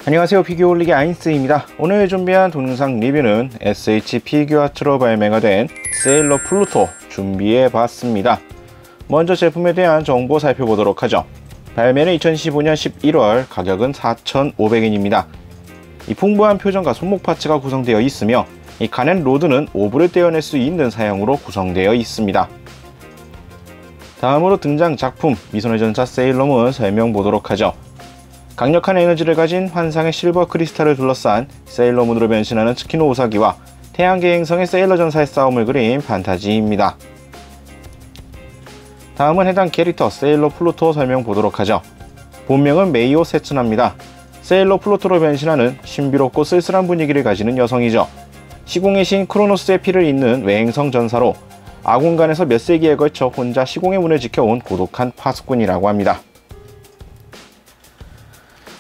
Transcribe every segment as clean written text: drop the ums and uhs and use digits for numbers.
안녕하세요, 피규어올리기 아인스입니다. 오늘 준비한 동영상 리뷰는 SH 피규어아트로 발매가 된 세일러 플루토 준비해 봤습니다. 먼저 제품에 대한 정보 살펴보도록 하죠. 발매는 2015년 11월, 가격은 4,500엔입니다. 이 풍부한 표정과 손목 파츠가 구성되어 있으며 이 가넷 로드는 오브를 떼어낼 수 있는 사양으로 구성되어 있습니다. 다음으로 등장 작품 미소녀 전사 세일러문 설명 보도록 하죠. 강력한 에너지를 가진 환상의 실버 크리스탈을 둘러싼 세일러문으로 변신하는 츠키노 우사기와 태양계 행성의 세일러 전사의 싸움을 그린 판타지입니다. 다음은 해당 캐릭터 세일러 플루토 설명 보도록 하죠. 본명은 메이오 세츠나입니다. 세일러 플루토로 변신하는 신비롭고 쓸쓸한 분위기를 가지는 여성이죠. 시공의 신 크로노스의 피를 잇는 외행성 전사로 아군간에서 몇 세기에 걸쳐 혼자 시공의 문을 지켜온 고독한 파수꾼이라고 합니다.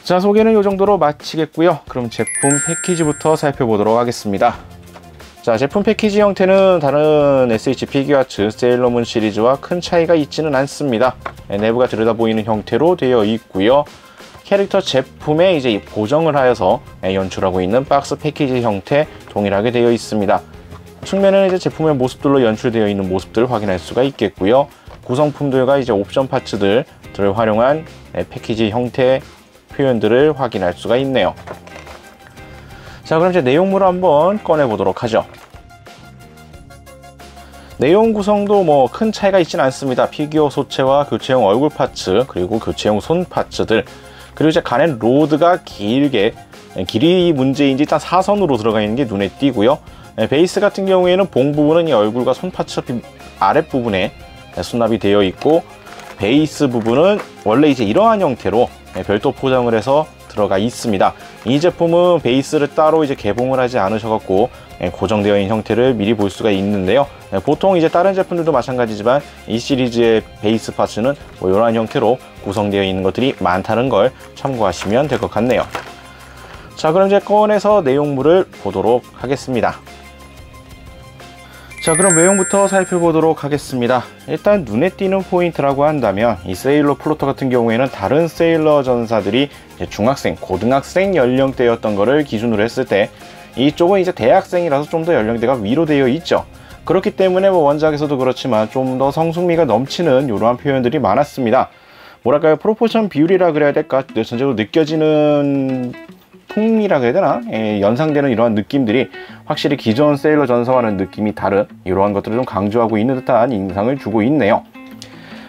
자, 소개는 이 정도로 마치겠고요. 그럼 제품 패키지부터 살펴보도록 하겠습니다. 자, 제품 패키지 형태는 다른 SH 피규어아트 세일러문 시리즈와 큰 차이가 있지는 않습니다. 내부가 들여다보이는 형태로 되어 있고요. 캐릭터 제품에 이제 고정을 하여서 연출하고 있는 박스 패키지 형태 동일하게 되어 있습니다. 측면에는 이제 제품의 모습들로 연출되어 있는 모습들을 확인할 수가 있겠고요. 구성품들과 이제 옵션 파츠들을 활용한 패키지 형태 표현들을 확인할 수가 있네요. 자, 그럼 이제 내용물을 한번 꺼내 보도록 하죠. 내용 구성도 뭐 큰 차이가 있지는 않습니다. 피규어 소체와 교체용 얼굴 파츠, 그리고 교체용 손 파츠들, 그리고 이제 가넷 로드가 길이 문제인지 일단 사선으로 들어가 있는 게 눈에 띄고요. 베이스 같은 경우에는 봉 부분은 이 얼굴과 손 파츠 아랫부분에 수납이 되어 있고, 베이스 부분은 원래 이제 이러한 형태로 별도 포장을 해서 들어가 있습니다. 이 제품은 베이스를 따로 이제 개봉을 하지 않으셔갖고 고정되어 있는 형태를 미리 볼 수가 있는데요. 보통 이제 다른 제품들도 마찬가지지만 이 시리즈의 베이스 파츠는 뭐 이러한 형태로 구성되어 있는 것들이 많다는 걸 참고하시면 될 것 같네요. 자, 그럼 이제 꺼내서 내용물을 보도록 하겠습니다. 자, 그럼 외형부터 살펴보도록 하겠습니다. 일단 눈에 띄는 포인트라고 한다면 이 세일러 플루토 같은 경우에는 다른 세일러 전사들이 중학생, 고등학생 연령대였던 거를 기준으로 했을 때 이쪽은 이제 대학생이라서 좀 더 연령대가 위로 되어 있죠. 그렇기 때문에 뭐 원작에서도 그렇지만 좀 더 성숙미가 넘치는 이러한 표현들이 많았습니다. 뭐랄까요, 프로포션 비율이라 그래야 될까, 전체적으로 느껴지는 풍미라 그래야 되나? 연상되는 이러한 느낌들이 확실히 기존 세일러 전사와는 느낌이 다른 이러한 것들을 좀 강조하고 있는 듯한 인상을 주고 있네요.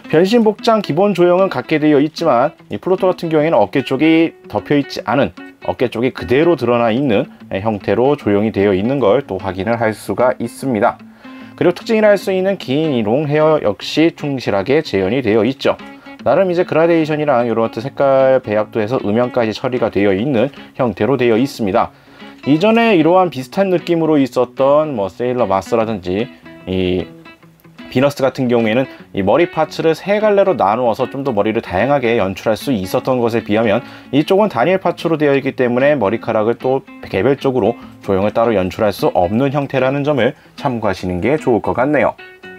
변신 복장 기본 조형은 갖게 되어 있지만 이 플루토 같은 경우에는 어깨 쪽이 덮여 있지 않은, 어깨 쪽이 그대로 드러나 있는 형태로 조형이 되어 있는 걸 또 확인을 할 수가 있습니다. 그리고 특징이라 할 수 있는 긴 이롱 헤어 역시 충실하게 재현이 되어 있죠. 나름 이제 그라데이션이랑 이런 것들 색깔 배합도 해서 음영까지 처리가 되어 있는 형태로 되어 있습니다. 이전에 이러한 비슷한 느낌으로 있었던 뭐 세일러 마스라든지 이 비너스 같은 경우에는 이 머리 파츠를 세 갈래로 나누어서 좀 더 머리를 다양하게 연출할 수 있었던 것에 비하면 이쪽은 단일 파츠로 되어 있기 때문에 머리카락을 또 개별적으로 조형을 따로 연출할 수 없는 형태라는 점을 참고하시는 게 좋을 것 같네요.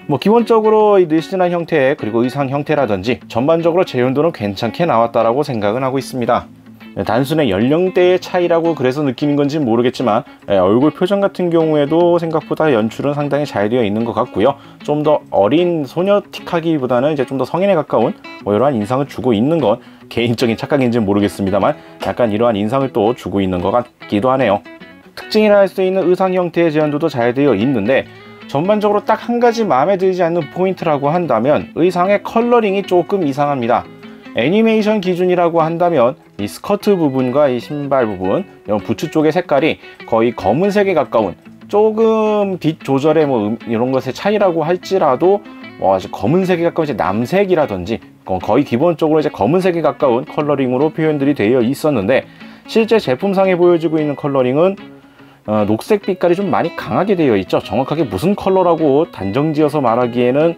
뭐 기본적으로 이 느슨한 형태, 그리고 의상 형태라든지 전반적으로 재현도는 괜찮게 나왔다라고 생각은 하고 있습니다. 단순히 연령대의 차이라고 그래서 느끼는 건지 모르겠지만 얼굴 표정 같은 경우에도 생각보다 연출은 상당히 잘 되어 있는 것 같고요. 좀 더 어린 소녀틱하기보다는 이제 좀 더 성인에 가까운 뭐 이러한 인상을 주고 있는 건 개인적인 착각인지는 모르겠습니다만 약간 이러한 인상을 또 주고 있는 것 같기도 하네요. 특징이라 할 수 있는 의상 형태의 재현도도 잘 되어 있는데 전반적으로 딱 한 가지 마음에 들지 않는 포인트라고 한다면 의상의 컬러링이 조금 이상합니다. 애니메이션 기준이라고 한다면 이 스커트 부분과 이 신발 부분, 부츠 쪽의 색깔이 거의 검은색에 가까운, 조금 빛 조절의 뭐 이런 것의 차이라고 할지라도 뭐 아주 검은색에 가까운 이제 남색이라든지 거의 기본적으로 이제 검은색에 가까운 컬러링으로 표현들이 되어 있었는데 실제 제품상에 보여지고 있는 컬러링은 녹색 빛깔이 좀 많이 강하게 되어 있죠. 정확하게 무슨 컬러라고 단정지어서 말하기에는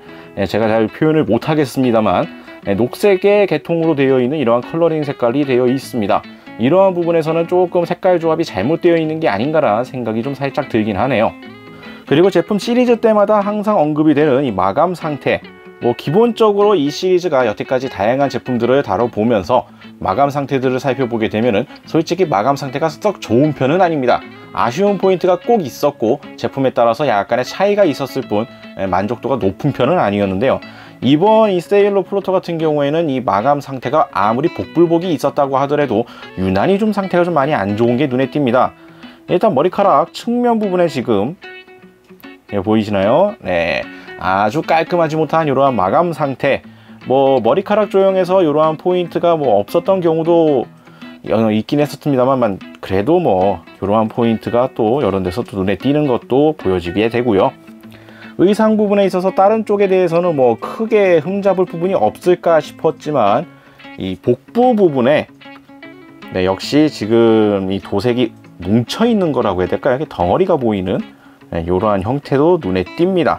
제가 잘 표현을 못 하겠습니다만 녹색의 계통으로 되어 있는 이러한 컬러링 색깔이 되어 있습니다. 이러한 부분에서는 조금 색깔 조합이 잘못되어 있는 게 아닌가라는 생각이 좀 살짝 들긴 하네요. 그리고 제품 시리즈 때마다 항상 언급이 되는 이 마감 상태, 뭐 기본적으로 이 시리즈가 여태까지 다양한 제품들을 다뤄보면서 마감 상태들을 살펴보게 되면은 솔직히 마감 상태가 썩 좋은 편은 아닙니다. 아쉬운 포인트가 꼭 있었고 제품에 따라서 약간의 차이가 있었을 뿐 만족도가 높은 편은 아니었는데요. 이번 이 세일러 플루토 같은 경우에는 이 마감 상태가 아무리 복불복이 있었다고 하더라도 유난히 좀 상태가 좀 많이 안 좋은 게 눈에 띕니다. 일단 머리카락 측면 부분에 지금 보이시나요? 네, 아주 깔끔하지 못한 이러한 마감 상태. 뭐 머리카락 조형에서 이러한 포인트가 뭐 없었던 경우도 있긴 했었습니다만, 그래도 뭐 이러한 포인트가 또 여러 데서 또 눈에 띄는 것도 보여지게 되고요. 의상 부분에 있어서 다른 쪽에 대해서는 뭐 크게 흠잡을 부분이 없을까 싶었지만 이 복부 부분에 역시 지금 이 도색이 뭉쳐 있는 거라고 해야 될까요? 덩어리가 보이는 이러한 형태도 눈에 띕니다.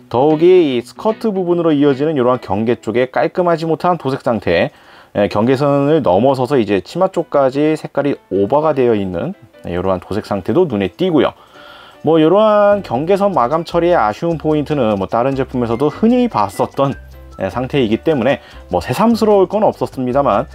더욱이 이 스커트 부분으로 이어지는 이러한 경계 쪽에 깔끔하지 못한 도색 상태, 경계선을 넘어서서 이제 치마 쪽까지 색깔이 오버가 되어 있는 이러한 도색 상태도 눈에 띄고요. 뭐 이러한 경계선 마감 처리의 아쉬운 포인트는 뭐 다른 제품에서도 흔히 봤었던 상태이기 때문에 뭐 새삼스러울 건 없었습니다만,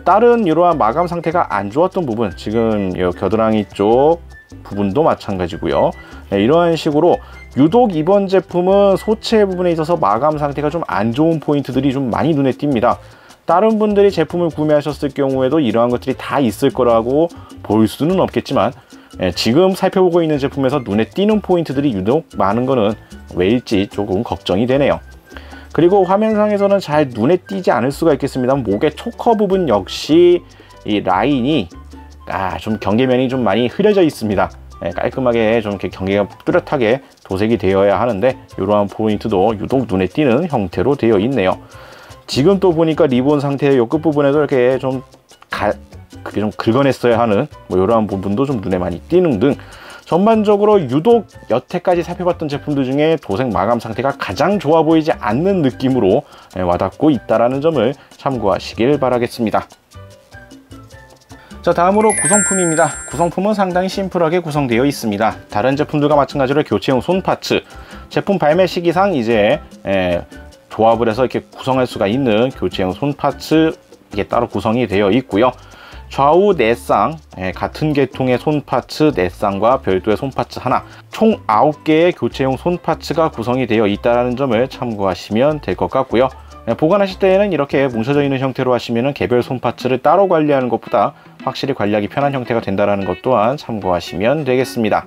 다른 이러한 마감 상태가 안 좋았던 부분, 지금 이 겨드랑이 쪽 부분도 마찬가지고요. 이러한 식으로 유독 이번 제품은 소체 부분에 있어서 마감 상태가 좀 안 좋은 포인트들이 좀 많이 눈에 띕니다. 다른 분들이 제품을 구매하셨을 경우에도 이러한 것들이 다 있을 거라고 볼 수는 없겠지만, 지금 살펴보고 있는 제품에서 눈에 띄는 포인트들이 유독 많은 거는 왜일지 조금 걱정이 되네요. 그리고 화면상에서는 잘 눈에 띄지 않을 수가 있겠습니다. 목의 초커 부분 역시 이 라인이 좀 경계면이 좀 많이 흐려져 있습니다. 깔끔하게 좀 이렇게 경계가 뚜렷하게 도색이 되어야 하는데 이러한 포인트도 유독 눈에 띄는 형태로 되어 있네요. 지금 또 보니까 리본 상태의 요 끝부분에도 이렇게 좀 그게 좀 긁어냈어야 하는 뭐 이러한 부분도 좀 눈에 많이 띄는 등 전반적으로 유독 여태까지 살펴봤던 제품들 중에 도색 마감 상태가 가장 좋아 보이지 않는 느낌으로 와닿고 있다는 점을 참고하시길 바라겠습니다. 자, 다음으로 구성품입니다. 구성품은 상당히 심플하게 구성되어 있습니다. 다른 제품들과 마찬가지로 교체용 손 파츠, 제품 발매 시기상 이제 조합을 해서 이렇게 구성할 수가 있는 교체용 손 파츠 이게 따로 구성이 되어 있고요. 좌우 4쌍, 같은 계통의 손 파츠 4쌍과 별도의 손 파츠 하나, 총 9개의 교체용 손 파츠가 구성이 되어 있다는 점을 참고하시면 될 것 같고요. 보관하실 때에는 이렇게 뭉쳐져 있는 형태로 하시면 개별 손 파츠를 따로 관리하는 것보다 확실히 관리하기 편한 형태가 된다는 것 또한 참고하시면 되겠습니다.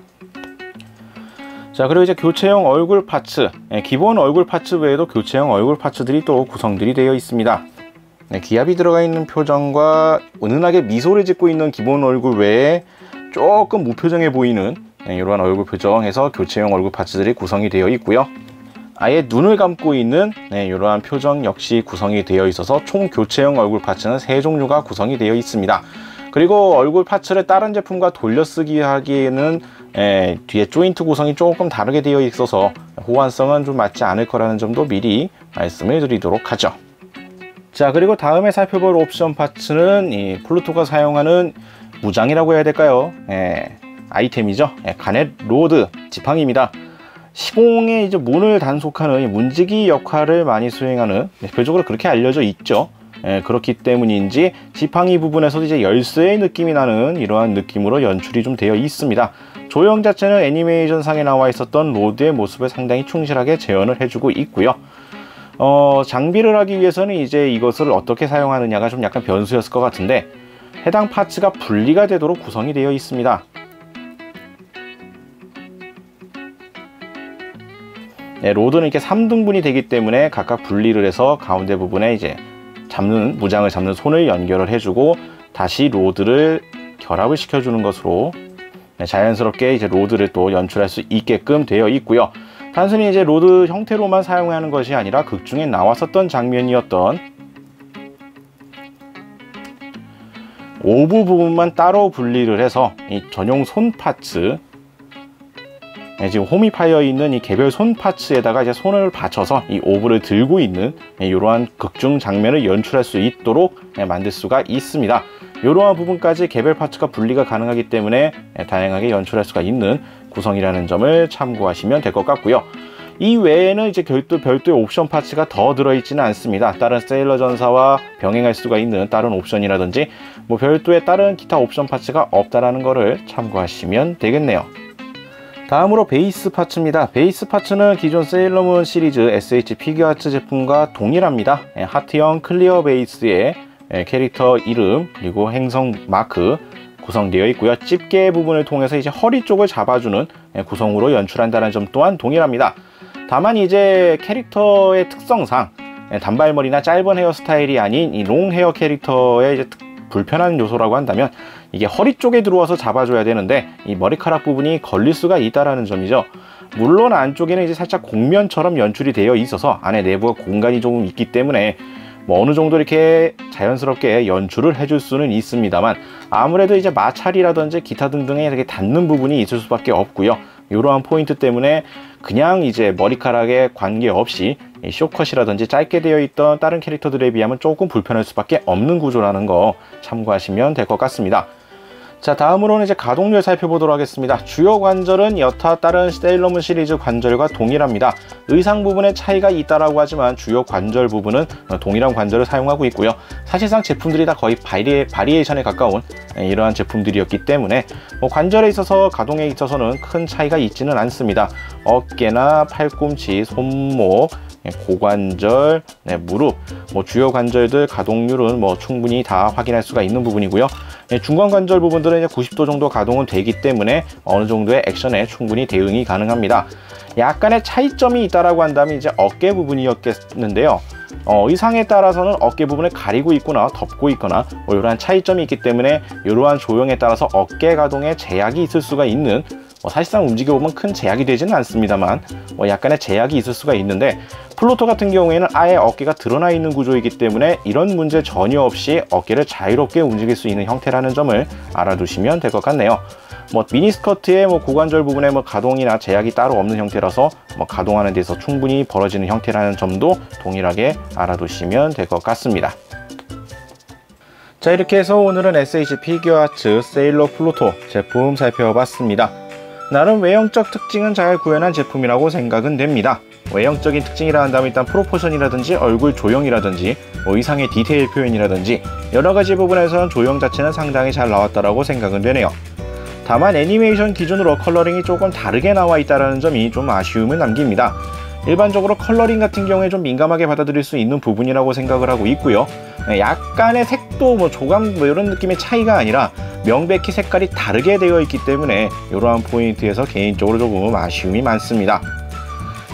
자, 그리고 이제 교체용 얼굴 파츠, 기본 얼굴 파츠 외에도 교체용 얼굴 파츠들이 또 구성들이 되어 있습니다. 기압이 들어가 있는 표정과 은은하게 미소를 짓고 있는 기본 얼굴 외에 조금 무표정해 보이는 이러한 얼굴 표정에서 교체용 얼굴 파츠들이 구성이 되어 있고요. 아예 눈을 감고 있는 이러한 표정 역시 구성이 되어 있어서 총 교체용 얼굴 파츠는 3종류가 구성이 되어 있습니다. 그리고 얼굴 파츠를 다른 제품과 돌려쓰기 하기에는 뒤에 조인트 구성이 조금 다르게 되어 있어서 호환성은 좀 맞지 않을 거라는 점도 미리 말씀을 드리도록 하죠. 자, 그리고 다음에 살펴볼 옵션 파츠는 이 플루토가 사용하는 무장이라고 해야 될까요? 아이템이죠. 가넷 로드 지팡이입니다. 시공의 이제 문을 단속하는 문지기 역할을 많이 수행하는, 대표적으로 그렇게 알려져 있죠. 그렇기 때문인지 지팡이 부분에서도 이제 열쇠의 느낌이 나는 이러한 느낌으로 연출이 좀 되어 있습니다. 조형 자체는 애니메이션 상에 나와 있었던 로드의 모습을 상당히 충실하게 재현을 해주고 있고요. 장비를 하기 위해서는 이제 이것을 어떻게 사용하느냐가 좀 약간 변수였을 것 같은데, 해당 파츠가 분리가 되도록 구성이 되어 있습니다. 로드는 이렇게 3등분이 되기 때문에 각각 분리를 해서 가운데 부분에 이제 무장을 잡는 손을 연결을 해주고 다시 로드를 결합을 시켜주는 것으로 자연스럽게 이제 로드를 또 연출할 수 있게끔 되어 있고요. 단순히 이제 로드 형태로만 사용하는 것이 아니라 극중에 나왔었던 장면이었던 오브 부분만 따로 분리를 해서 이 전용 손 파츠, 지금 홈이 파여 있는 이 개별 손 파츠에다가 이제 손을 받쳐서 이 오브를 들고 있는 이러한 극중 장면을 연출할 수 있도록 만들 수가 있습니다. 이러한 부분까지 개별 파츠가 분리가 가능하기 때문에 다양하게 연출할 수가 있는 구성이라는 점을 참고하시면 될 것 같고요. 이 외에는 이제 별도의 옵션 파츠가 더 들어있지는 않습니다. 다른 세일러 전사와 병행할 수가 있는 다른 옵션이라든지 뭐 별도의 다른 기타 옵션 파츠가 없다라는 것을 참고하시면 되겠네요. 다음으로 베이스 파츠입니다. 베이스 파츠는 기존 세일러문 시리즈 SH 피규어아츠 제품과 동일합니다. 하트형 클리어 베이스에 캐릭터 이름 그리고 행성 마크 구성되어 있고요. 집게 부분을 통해서 이제 허리 쪽을 잡아주는 구성으로 연출한다는 점 또한 동일합니다. 다만 이제 캐릭터의 특성상 단발머리나 짧은 헤어스타일이 아닌 이 롱 헤어 캐릭터의 이제 불편한 요소라고 한다면 이게 허리 쪽에 들어와서 잡아줘야 되는데 이 머리카락 부분이 걸릴 수가 있다라는 점이죠. 물론 안쪽에는 이제 살짝 곡면처럼 연출이 되어 있어서 안에 내부가 공간이 조금 있기 때문에 뭐 어느 정도 이렇게 자연스럽게 연출을 해줄 수는 있습니다만 아무래도 이제 마찰이라든지 기타 등등에 이렇게 닿는 부분이 있을 수밖에 없고요. 이러한 포인트 때문에 그냥 이제 머리카락에 관계없이 쇼컷이라든지 짧게 되어 있던 다른 캐릭터들에 비하면 조금 불편할 수밖에 없는 구조라는 거 참고하시면 될 것 같습니다. 자, 다음으로는 이제 가동률 살펴보도록 하겠습니다. 주요 관절은 여타 다른 세일러문 시리즈 관절과 동일합니다. 의상 부분에 차이가 있다라고 하지만 주요 관절 부분은 동일한 관절을 사용하고 있고요. 사실상 제품들이 다 거의 바리에이션에 가까운 이러한 제품들이었기 때문에 관절에 있어서 가동에 있어서는 큰 차이가 있지는 않습니다. 어깨나 팔꿈치, 손목, 고관절, 무릎, 주요 관절들 가동률은 충분히 다 확인할 수가 있는 부분이고요. 중간 관절 부분들은 이제 90도 정도 가동은 되기 때문에 어느 정도의 액션에 충분히 대응이 가능합니다. 약간의 차이점이 있다라고 한다면 이제 어깨 부분이었겠는데요. 의상에 따라서는 어깨 부분을 가리고 있거나 덮고 있거나 이러한 차이점이 있기 때문에 이러한 조형에 따라서 어깨 가동에 제약이 있을 수가 있는 사실상 움직여보면 큰 제약이 되지는 않습니다만 약간의 제약이 있을 수가 있는데 플루토 같은 경우에는 아예 어깨가 드러나 있는 구조이기 때문에 이런 문제 전혀 없이 어깨를 자유롭게 움직일 수 있는 형태라는 점을 알아두시면 될 것 같네요. 미니스커트의 고관절 부분에 가동이나 제약이 따로 없는 형태라서 가동하는 데서 충분히 벌어지는 형태라는 점도 동일하게 알아두시면 될 것 같습니다. 자, 이렇게 해서 오늘은 SH 피규어아츠 세일러 플루토 제품 살펴봤습니다. 나름 외형적 특징은 잘 구현한 제품이라고 생각은 됩니다. 외형적인 특징이라 한다면 일단 프로포션이라든지 얼굴 조형이라든지 의상의 디테일 표현이라든지 여러가지 부분에서는 조형 자체는 상당히 잘 나왔다라고 생각은 되네요. 다만 애니메이션 기준으로 컬러링이 조금 다르게 나와 있다는 점이 좀 아쉬움을 남깁니다. 일반적으로 컬러링 같은 경우에 좀 민감하게 받아들일 수 있는 부분이라고 생각을 하고 있고요. 약간의 색도 조감 이런 느낌의 차이가 아니라 명백히 색깔이 다르게 되어 있기 때문에 이러한 포인트에서 개인적으로 조금 아쉬움이 많습니다.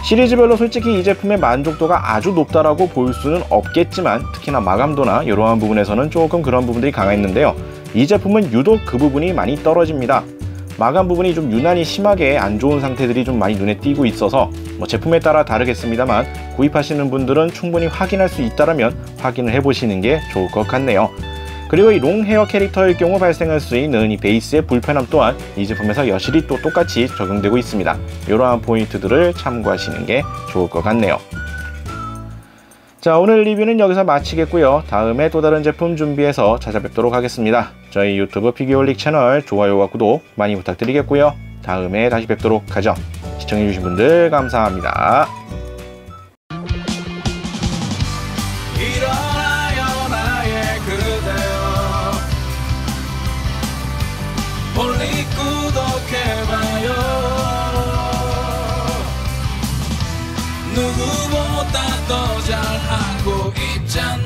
시리즈별로 솔직히 이 제품의 만족도가 아주 높다라고 볼 수는 없겠지만 특히나 마감도나 이러한 부분에서는 조금 그런 부분들이 강했는데요. 이 제품은 유독 그 부분이 많이 떨어집니다. 마감 부분이 좀 유난히 심하게 안 좋은 상태들이 좀 많이 눈에 띄고 있어서 제품에 따라 다르겠습니다만 구입하시는 분들은 충분히 확인할 수 있다면 확인을 해보시는 게 좋을 것 같네요. 그리고 이 롱 헤어 캐릭터일 경우 발생할 수 있는 이 베이스의 불편함 또한 이 제품에서 여실히 또 똑같이 적용되고 있습니다. 이러한 포인트들을 참고하시는 게 좋을 것 같네요. 자, 오늘 리뷰는 여기서 마치겠고요. 다음에 또 다른 제품 준비해서 찾아뵙도록 하겠습니다. 저희 유튜브 피규어홀릭 채널 좋아요와 구독 많이 부탁드리겠고요. 다음에 다시 뵙도록 하죠. 시청해주신 분들 감사합니다. 일어나요 나의 그대여 홀릭 구독해봐요. 누구보다 더 잘하고 있잖아.